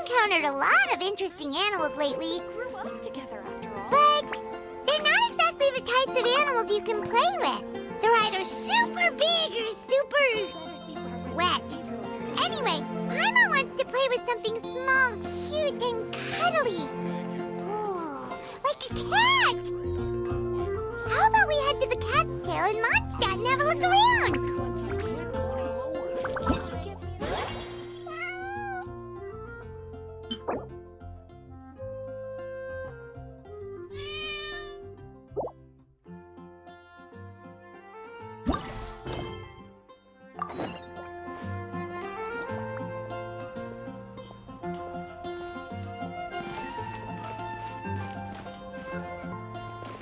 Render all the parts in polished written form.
encountered a lot of interesting animals lately. Grew up together after all. But they're not exactly the types of animals you can play with. They're either super big or super wet. Anyway, Paimon wants to play with something small, cute, and cuddly. Oh, like a cat! How about we head to the cat's tail in Mondstadt and have a look around?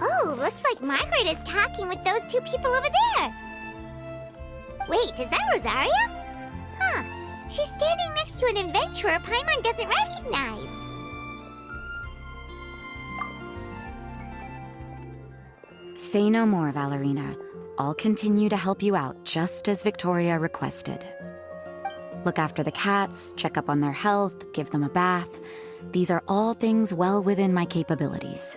Oh, looks like Margaret is talking with those two people over there. Wait, is that Rosaria? Huh. She's standing next to an adventurer Paimon doesn't recognize. Say no more, Valerina. I'll continue to help you out, just as Victoria requested. Look after the cats, check up on their health, give them a bath. These are all things well within my capabilities.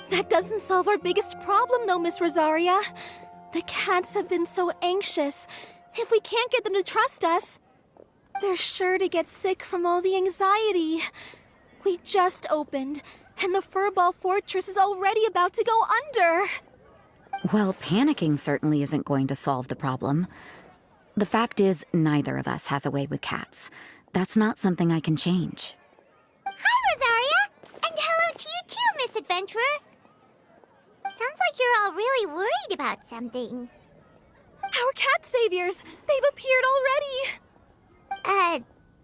That doesn't solve our biggest problem, though, Miss Rosaria. The cats have been so anxious. If we can't get them to trust us, they're sure to get sick from all the anxiety. We just opened, and the Furball Fortress is already about to go under. Well, panicking certainly isn't going to solve the problem. The fact is, neither of us has a way with cats. That's not something I can change. Hi, Rosaria! And hello to you too, Miss Adventurer! Sounds like you're all really worried about something. Our cat saviors! They've appeared already!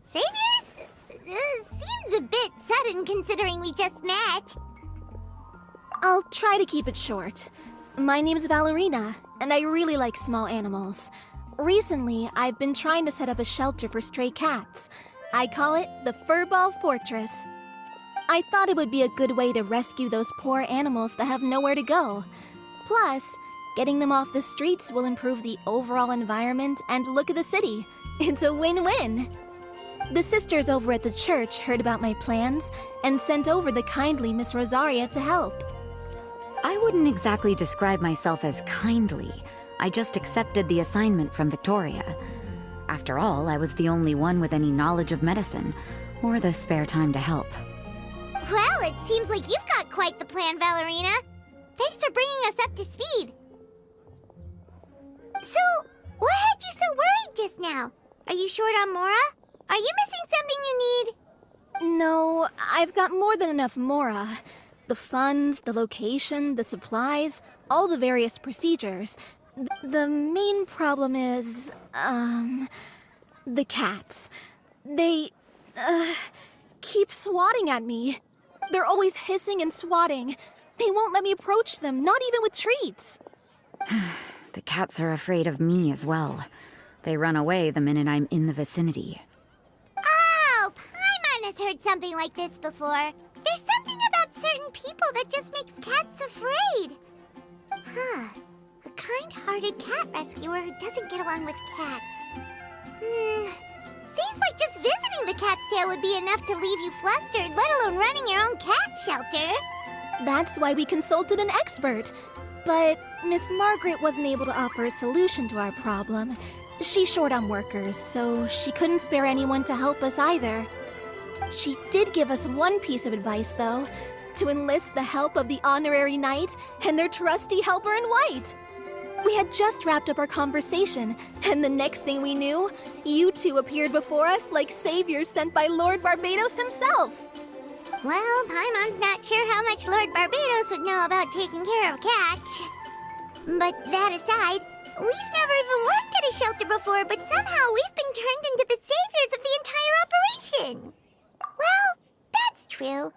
Saviors? Seems a bit sudden considering we just met. I'll try to keep it short. My name's Valerina, and I really like small animals. Recently, I've been trying to set up a shelter for stray cats. I call it the Furball Fortress. I thought it would be a good way to rescue those poor animals that have nowhere to go. Plus, getting them off the streets will improve the overall environment and look of the city. It's a win-win. The sisters over at the church heard about my plans and sent over the kindly Miss Rosaria to help. I wouldn't exactly describe myself as kindly. I just accepted the assignment from Victoria. After all, I was the only one with any knowledge of medicine, or the spare time to help. Well, it seems like you've got quite the plan, Valerina. Thanks for bringing us up to speed. So, what had you so worried just now? Are you short on Mora? Are you missing something you need? No, I've got more than enough Mora. The funds, the location, the supplies, all the various procedures. The main problem is, the cats. They, keep swatting at me. They're always hissing and swatting. They won't let me approach them, not even with treats. The cats are afraid of me as well. They run away the minute I'm in the vicinity. Oh, Paimon has heard something like this before. There's something about certain people that just makes cats afraid. Huh. A kind-hearted cat rescuer who doesn't get along with cats. Seems like just visiting the cat's tail would be enough to leave you flustered, let alone running your own cat shelter. That's why we consulted an expert. But Miss Margaret wasn't able to offer a solution to our problem. She's short on workers, so she couldn't spare anyone to help us either. She did give us one piece of advice, though, to enlist the help of the Honorary Knight and their trusty helper in white. We had just wrapped up our conversation, and the next thing we knew, you two appeared before us like saviors sent by Lord Barbados himself. Well, Paimon's not sure how much Lord Barbados would know about taking care of cats. But that aside, we've never even worked at a shelter before, but somehow we've been turned into the saviors of the entire operation. Well, that's true.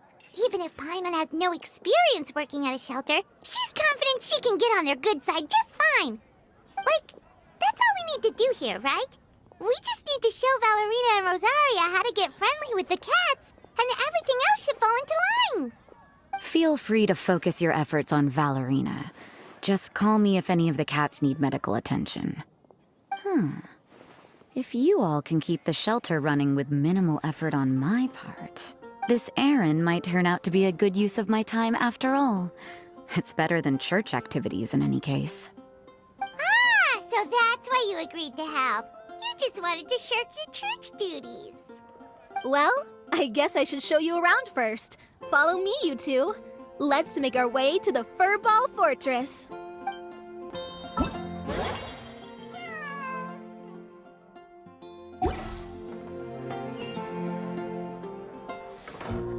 Even if Paimon has no experience working at a shelter, she's confident she can get on their good side just fine. Like, that's all we need to do here, right? We just need to show Valerina and Rosaria how to get friendly with the cats, and everything else should fall into line. Feel free to focus your efforts on If you all can keep the shelter running with minimal effort on my part, this errand might turn out to be a good use of my time after all. It's better than church activities in any case. Ah, so that's why you agreed to help. You just wanted to shirk your church duties. Well, I guess I should show you around first. Follow me, you two. Let's make our way to the Furball Fortress.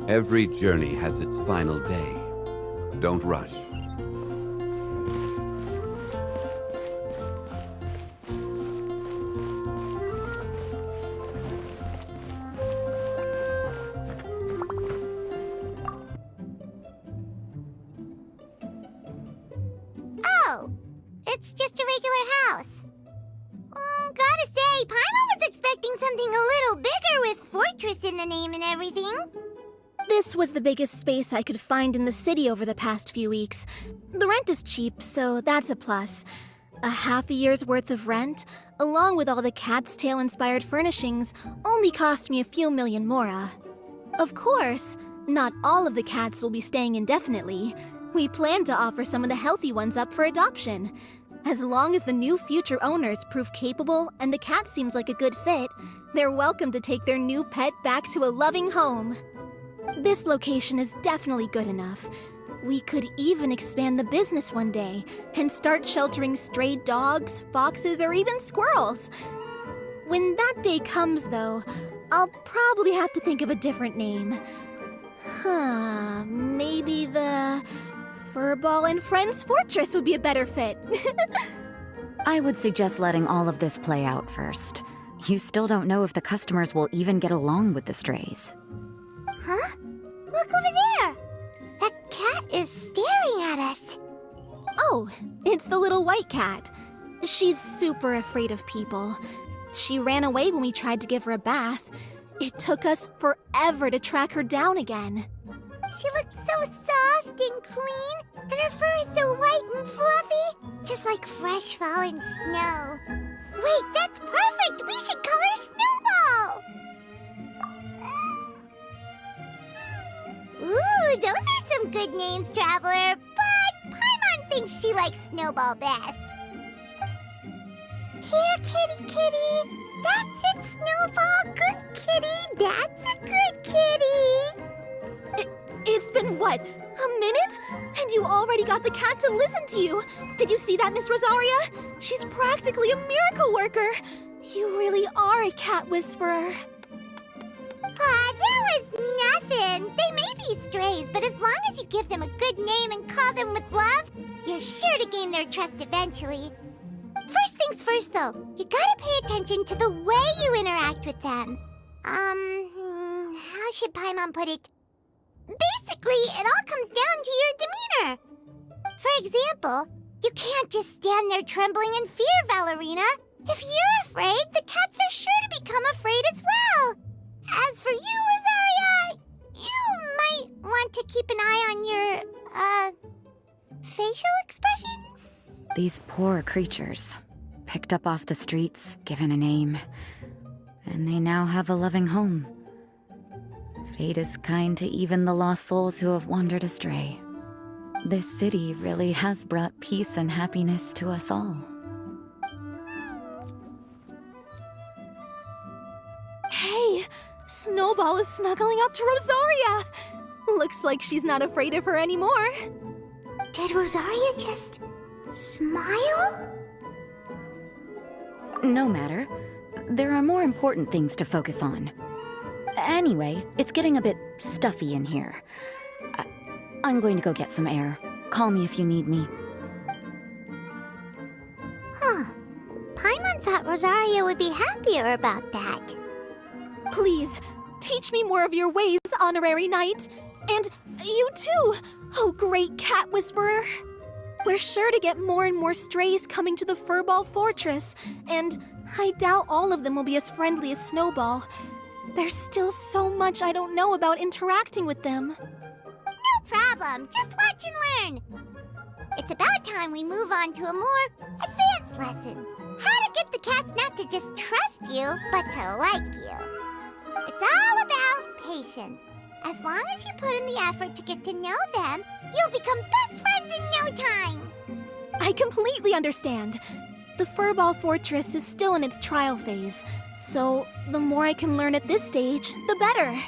Every journey has its final day. Don't rush. Oh, it's just a regular house. Gotta say, Paimon was expecting something a little bigger with Fortress in the name and everything. This was the biggest space I could find in the city over the past few weeks. The rent is cheap, so that's a plus. A half a year's worth of rent, along with all the Cat's Tail-inspired furnishings, only cost me a few million mora. Of course, not all of the cats will be staying indefinitely. We plan to offer some of the healthy ones up for adoption. As long as the new future owners prove capable and the cat seems like a good fit, they're welcome to take their new pet back to a loving home. This location is definitely good enough. We could even expand the business one day and start sheltering stray dogs, foxes, or even squirrels. When that day comes, though, I'll probably have to think of a different name. Maybe the Furball and Friends Fortress would be a better fit. I would suggest letting all of this play out first. You still don't know if the customers will even get along with the strays. Huh? Look over there! That cat is staring at us. Oh, it's the little white cat. She's super afraid of people. She ran away when we tried to give her a bath. It took us forever to track her down again. She looks so soft and clean, and her fur is so white and fluffy, just like fresh fallen snow. Wait, that's perfect! We should call her Snowball! Ooh, those are some good names, Traveler, but Paimon thinks she likes Snowball best. Here, kitty kitty! That's it, Snowball! Good kitty! That's a good kitty! It's been, what, a minute? And you already got the cat to listen to you. Did you see that, Miss Rosaria? She's practically a miracle worker. You really are a cat whisperer. That was nothing. They may be strays, but as long as you give them a good name and call them with love, you're sure to gain their trust eventually. First things first, though, you gotta pay attention to the way you interact with them. How should Paimon put it? Basically, it all comes down to your demeanor. For example, you can't just stand there trembling in fear, Valerina. If you're afraid, the cats are sure to become afraid as well. As for you, Rosaria, you might want to keep an eye on your, facial expressions. These poor creatures, picked up off the streets, given a name, and they now have a loving home. Fate is kind to even the lost souls who have wandered astray. This city really has brought peace and happiness to us all. Hey, Snowball is snuggling up to Rosaria. Looks like she's not afraid of her anymore. Did Rosaria just smile? No matter. There are more important things to focus on. Anyway, it's getting a bit stuffy in here. I'm going to go get some air. Call me if you need me. Huh. Paimon thought Rosaria would be happier about that. Please, teach me more of your ways, Honorary Knight. And you too, oh great cat whisperer. We're sure to get more and more strays coming to the Furball Fortress, and I doubt all of them will be as friendly as Snowball. There's still so much I don't know about interacting with them. No problem. Just watch and learn. It's about time we move on to a more advanced lesson. how to get the cats not to just trust you, but to like you. It's all about patience. As long as you put in the effort to get to know them, you'll become best friends in no time. I completely understand. The Furball Fortress is still in its trial phase, so the more I can learn at this stage, the better.